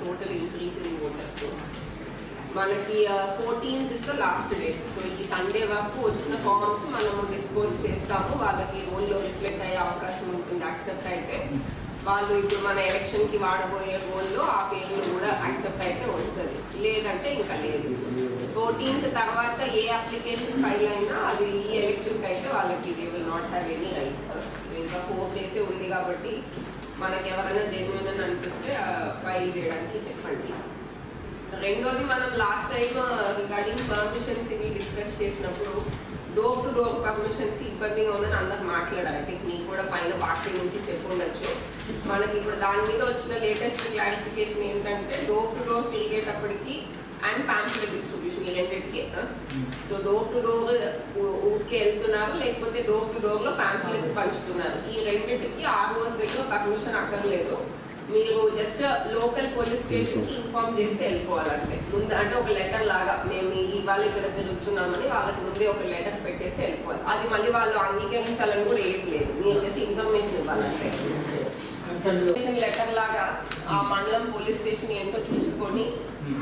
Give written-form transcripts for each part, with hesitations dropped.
total increase in voters. So మనకి 14th is the last date. So ఈ Sunday వరకు వచ్చిన ఫార్మ్స్ మనము డిస్పోజ్ చేస్తాము. వాళ్ళకి రోల్లో రిఫ్లెక్ట్ అయ్యే అవకాశం ఉంటుంది. యాక్సెప్ట్ అయితే వాళ్ళు ఇప్పుడు మన ఎలక్షన్కి వాడబోయే రోల్లో ఆ పేర్లు కూడా యాక్సెప్ట్ అయితే వస్తుంది, లేదంటే ఇంకా లేదు. 14th తర్వాత ఏ అప్లికేషన్ ఫైల్ అయినా అది ఈ ఎలక్షన్కి అయితే వాళ్ళకి they will not have any right. So ఇంకా 4 days ఉంది కాబట్టి మనకి ఎవరైనా జెన్యూన్ అని అనిపిస్తే ఫైల్ చేయడానికి చెప్పండి. రెండోది, మనం లాస్ట్ టైం రిగార్డింగ్ పర్మిషన్స్ ఇవి డిస్కస్ చేసినప్పుడు డోర్ టు డోర్ పర్మిషన్స్ ఇబ్బందిగా ఉందని అందరు మాట్లాడారు. ఐ థింక్ మీకు కూడా పైన పార్టీ నుంచి చెప్పుండొచ్చు. మనకి ఇప్పుడు దాని మీద వచ్చిన లేటెస్ట్ క్లారిఫికేషన్ ఏంటంటే డోర్ టు డోర్ తిరిగేటప్పటికి అండ్ ప్యాంప్లెట్ డిస్ట్రిబ్యూషన్ ఈ రెండింటికి. సో డోర్ టు డోర్ ఊరికే వెళ్తున్నారు, లేకపోతే డోర్ టు డోర్లో ప్యాంప్లెట్స్ పంచుతున్నారు. ఈ రెండింటికి ఆర్ఓస్ దగ్గర పర్మిషన్ అక్కర్లేదు. మీరు జస్ట్ లోకల్ పోలీస్ స్టేషన్కి ఇన్ఫార్మ్ చేసి వెళ్ళిపోవాలంటే ముందు, అంటే ఒక లెటర్ లాగా మేము ఇవాళ ఇక్కడ తిరుగుతున్నామని వాళ్ళకి ముందే ఒక లెటర్ పెట్టేసి వెళ్ళిపోవాలి. అది మళ్ళీ వాళ్ళు అంగీకరించాలని కూడా ఏం లేదు, మీరు చేసి ఇన్ఫర్మేషన్ ఇవ్వాలంటే. లెటర్ లాగా ఆ మండలం పోలీస్ స్టేషన్ ఏంటో చూసుకొని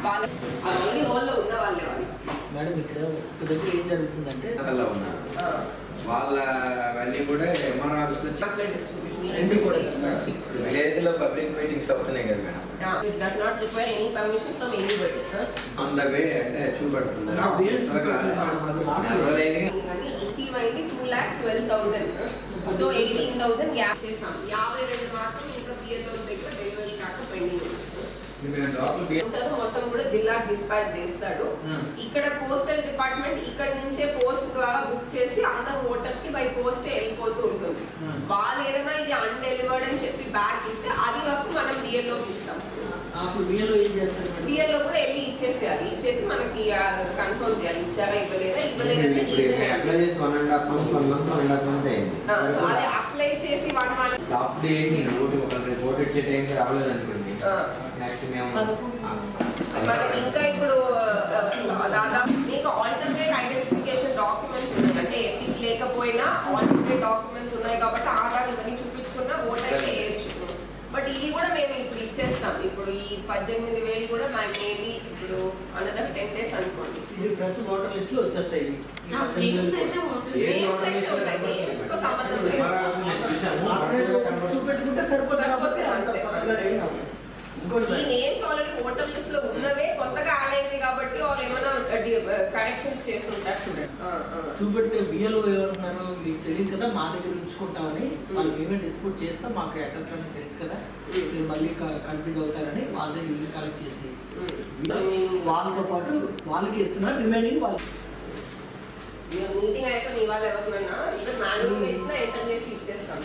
వాళ్ళ ఆల్రెడీ హోల్లో ఉన్న వాళ్ళే వాళ్ళు. మేడం ఇక్కడ ఒక దగ్గర ఏం జరుగుతుందంటే వాళ్ళ అవన్నీ కూడా ఎంఆర్ ఆఫీస్ రెండు కూడా విలేజ్ లో పబ్లిక్ మీటింగ్స్ అవుతున్నాయి కదా madam. It does not require any permission from anybody. On the way అంటే చూపెడుతుంది. రిసీవ్ అయింది 2,12,000. సో 18,000 గ్యాప్ చేసాం. 52 మాత్రం ఇంకా పిఎల్ఓ దగ్గర డెలివరీ కాక పెండింగ్. మొత్తం కూడా జిల్లాకు డిస్పాచ్ చేస్తాడు. ఇక్కడ పోస్టల్ డిపార్ట్మెంట్ ఇక్కడ నుంచే పోస్ట్ ద్వారా బుక్ చేసి అందరు ఓటర్స్ కి బై పోస్ట్ వెళ్ళిపోతూ ఉంటుంది. వాళ్ళు ఏదైనా ఇది అన్డెలివర్డ్ అని చెప్పి బ్యాక్ ఇస్తే అది వరకు మనం బిఎల్ఓకి ఇస్తాం. బిఎల్ఓ కూడా వెళ్ళి ఇచ్చేసేయాలి. ఇచ్చేసి మనకి కన్ఫర్మ్ చేయాలి ఇచ్చారా ఇవ్వలేదా. ఇవ్వలేదంటే అదే అప్లై చేసి మనకి ఇంకా ఇప్పుడు దాదాపు మీకు ఆల్టర్నేట్ ఐడెంటిఫికేషన్ డాక్యుమెంట్స్ ఉన్నాయి. అంటే ఎపిక్ లేకపోయినా ఆల్టర్నేట్ డాక్యుమెంట్స్ ఉన్నాయి కాబట్టి ఆధార్ ఇవన్నీ చూపించుకున్నా ఓటర్ చేయొచ్చు. బట్ ఇది కూడా మేము ఇప్పుడు ఇచ్చేస్తాం. ఇప్పుడు ఈ 18,000 కూడా మేబీ ఇప్పుడు అనదర్ 10 days అనుకోండి. ఈ నేమ్స్ ఆల్రెడీ ఓటర్ లిస్ట్ లో ఉన్నవే, కొత్తగా యాడ్ అయింది కాబట్టి ఏమైనా కరెక్షన్స్ చేస్తుంటారు చూపెడితే బిఎల్ఓ ఏమంటున్నారు మీకు తెలియదు కదా, మా దగ్గర ఉంచుకుంటామని. వాళ్ళు మేమే డిస్ప్యూట్ చేస్తాం, మాకు అడ్రస్ అని తెలుసు కదా, మీరు మళ్ళీ కన్ఫ్యూజ్ అవుతారని వాళ్ళ దగ్గర ఇల్లు కలెక్ట్ చేసి వాళ్ళతో పాటు వాళ్ళకి ఇస్తున్నారు. రిమైనింగ్ వాళ్ళు మీటింగ్ అయితే మీ వాళ్ళు ఎవరినైనా ఇద్దరు మాన్యువల్గా ఇచ్చినా ఎంటర్ చేసి ఇచ్చేస్తాం.